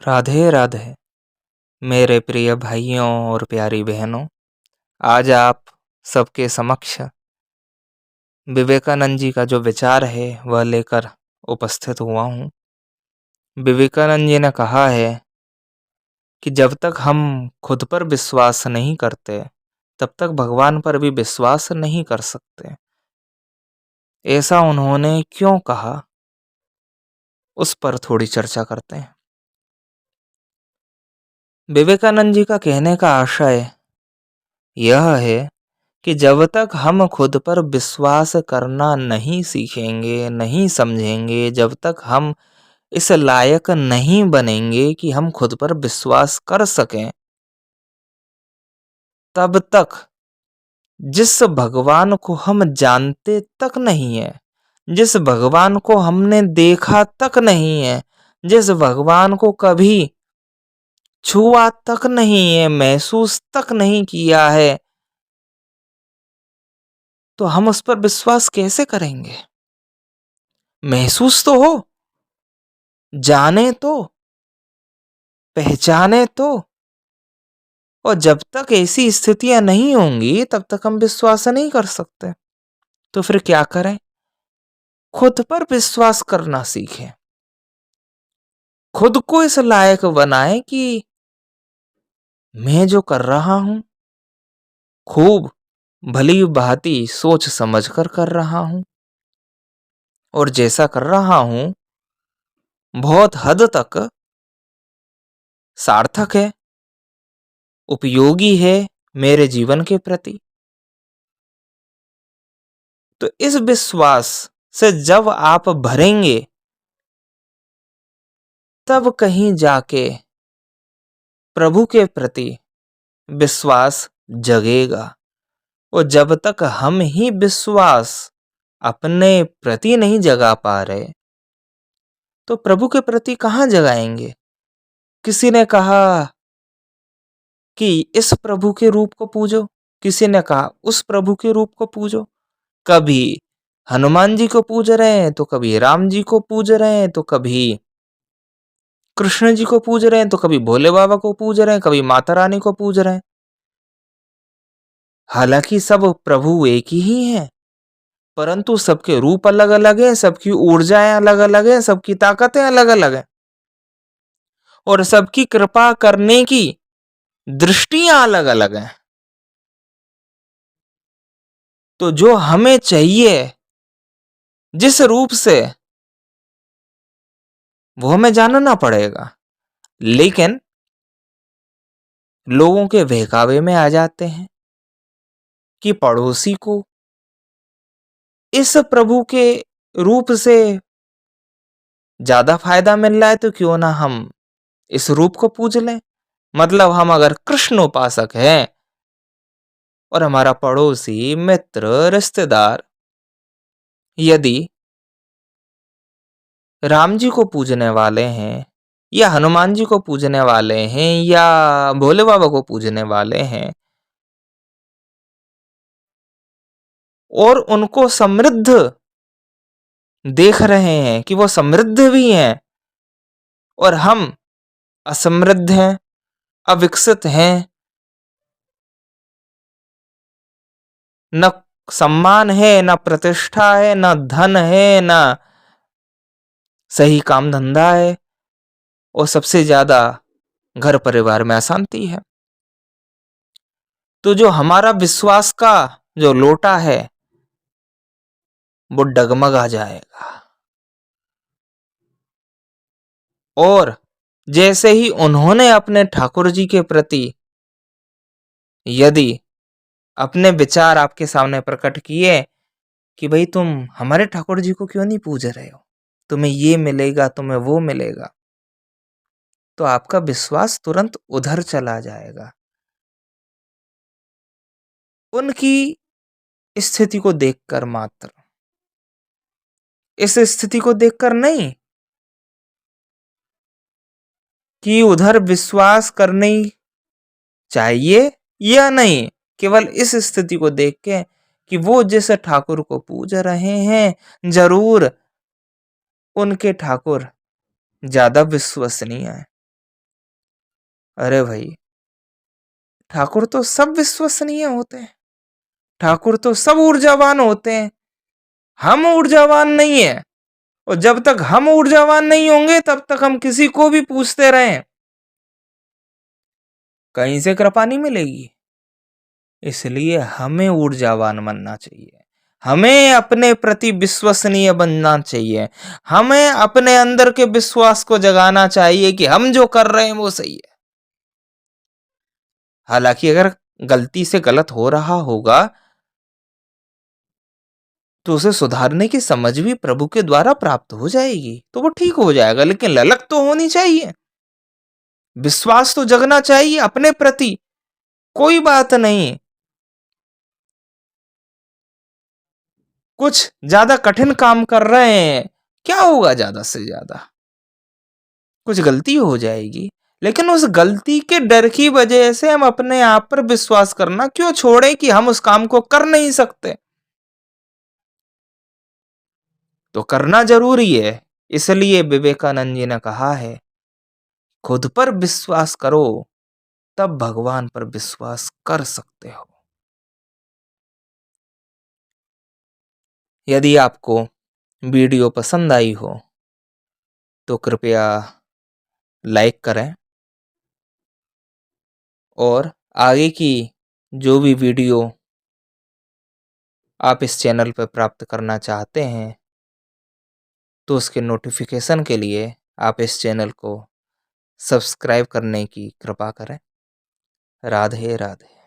राधे राधे मेरे प्रिय भाइयों और प्यारी बहनों। आज आप सबके समक्ष विवेकानंद जी का जो विचार है वह लेकर उपस्थित हुआ हूँ। विवेकानंद जी ने कहा है कि जब तक हम खुद पर विश्वास नहीं करते तब तक भगवान पर भी विश्वास नहीं कर सकते। ऐसा उन्होंने क्यों कहा, उस पर थोड़ी चर्चा करते हैं। विवेकानंद जी का कहने का आशय यह है कि जब तक हम खुद पर विश्वास करना नहीं सीखेंगे, नहीं समझेंगे, जब तक हम इस लायक नहीं बनेंगे कि हम खुद पर विश्वास कर सकें, तब तक जिस भगवान को हम जानते तक नहीं है, जिस भगवान को हमने देखा तक नहीं है, जिस भगवान को कभी छुआ तक नहीं है, महसूस तक नहीं किया है, तो हम उस पर विश्वास कैसे करेंगे? महसूस तो हो, जाने तो, पहचाने तो। और जब तक ऐसी स्थितियां नहीं होंगी तब तक हम विश्वास नहीं कर सकते। तो फिर क्या करें? खुद पर विश्वास करना सीखें, खुद को इस लायक बनाएं कि मैं जो कर रहा हूं खूब भली भांति सोच समझकर कर रहा हूं, और जैसा कर रहा हूं बहुत हद तक सार्थक है, उपयोगी है मेरे जीवन के प्रति। तो इस विश्वास से जब आप भरेंगे तब कहीं जाके प्रभु के प्रति विश्वास जगेगा। और जब तक हम ही विश्वास अपने प्रति नहीं जगा पा रहे तो प्रभु के प्रति कहां जगाएंगे? किसी ने कहा कि इस प्रभु के रूप को पूजो, किसी ने कहा उस प्रभु के रूप को पूजो। कभी हनुमान जी को पूज रहे हैं तो कभी राम जी को पूज रहे हैं, तो कभी कृष्ण जी को पूज रहे हैं, तो कभी भोले बाबा को पूज रहे हैं, कभी माता रानी को पूज रहे हैं। हालांकि सब प्रभु एक ही हैं, परंतु सबके रूप अलग अलग हैं, सबकी ऊर्जाएं अलग अलग हैं, सबकी ताकतें अलग अलग हैं, और सबकी कृपा करने की दृष्टियां अलग अलग हैं। तो जो हमें चाहिए जिस रूप से, वो हमें जानना पड़ेगा। लेकिन लोगों के बहकावे में आ जाते हैं कि पड़ोसी को इस प्रभु के रूप से ज्यादा फायदा मिल रहा है तो क्यों ना हम इस रूप को पूज लें। मतलब हम अगर कृष्ण उपासक हैं और हमारा पड़ोसी, मित्र, रिश्तेदार यदि राम जी को पूजने वाले हैं, या हनुमान जी को पूजने वाले हैं, या भोले बाबा को पूजने वाले हैं, और उनको समृद्ध देख रहे हैं कि वो समृद्ध भी हैं, और हम असमृद्ध हैं, अविकसित हैं, न सम्मान है, न प्रतिष्ठा है, न धन है, न सही काम धंधा है, और सबसे ज्यादा घर परिवार में अशांति है, तो जो हमारा विश्वास का जो लोटा है वो डगमगा जाएगा। और जैसे ही उन्होंने अपने ठाकुर जी के प्रति यदि अपने विचार आपके सामने प्रकट किए कि भाई तुम हमारे ठाकुर जी को क्यों नहीं पूज रहे हो, तुम्हें ये मिलेगा, तुम्हें वो मिलेगा, तो आपका विश्वास तुरंत उधर चला जाएगा। उनकी स्थिति को देखकर मात्र, इस स्थिति को देखकर नहीं कि उधर विश्वास करनी चाहिए या नहीं, केवल इस स्थिति को देख के कि वो जिस ठाकुर को पूज रहे हैं जरूर उनके ठाकुर ज्यादा विश्वसनीय है, अरे भाई, ठाकुर तो सब विश्वसनीय होते हैं, ठाकुर तो सब ऊर्जावान होते हैं, हम ऊर्जावान नहीं है। और जब तक हम ऊर्जावान नहीं होंगे तब तक हम किसी को भी पूछते रहें, कहीं से कृपा नहीं मिलेगी। इसलिए हमें ऊर्जावान बनना चाहिए, हमें अपने प्रति विश्वसनीय बनना चाहिए, हमें अपने अंदर के विश्वास को जगाना चाहिए कि हम जो कर रहे हैं वो सही है। हालांकि अगर गलती से गलत हो रहा होगा तो उसे सुधारने की समझ भी प्रभु के द्वारा प्राप्त हो जाएगी, तो वो ठीक हो जाएगा। लेकिन ललक तो होनी चाहिए, विश्वास तो जगना चाहिए अपने प्रति। कोई बात नहीं, कुछ ज्यादा कठिन काम कर रहे हैं, क्या होगा, ज्यादा से ज्यादा कुछ गलती हो जाएगी, लेकिन उस गलती के डर की वजह से हम अपने आप पर विश्वास करना क्यों छोड़े कि हम उस काम को कर नहीं सकते। तो करना जरूरी है। इसलिए विवेकानंद जी ने कहा है, खुद पर विश्वास करो, तब भगवान पर विश्वास कर सकते हो। यदि आपको वीडियो पसंद आई हो तो कृपया लाइक करें, और आगे की जो भी वीडियो आप इस चैनल पर प्राप्त करना चाहते हैं तो उसके नोटिफिकेशन के लिए आप इस चैनल को सब्सक्राइब करने की कृपा करें। राधे राधे।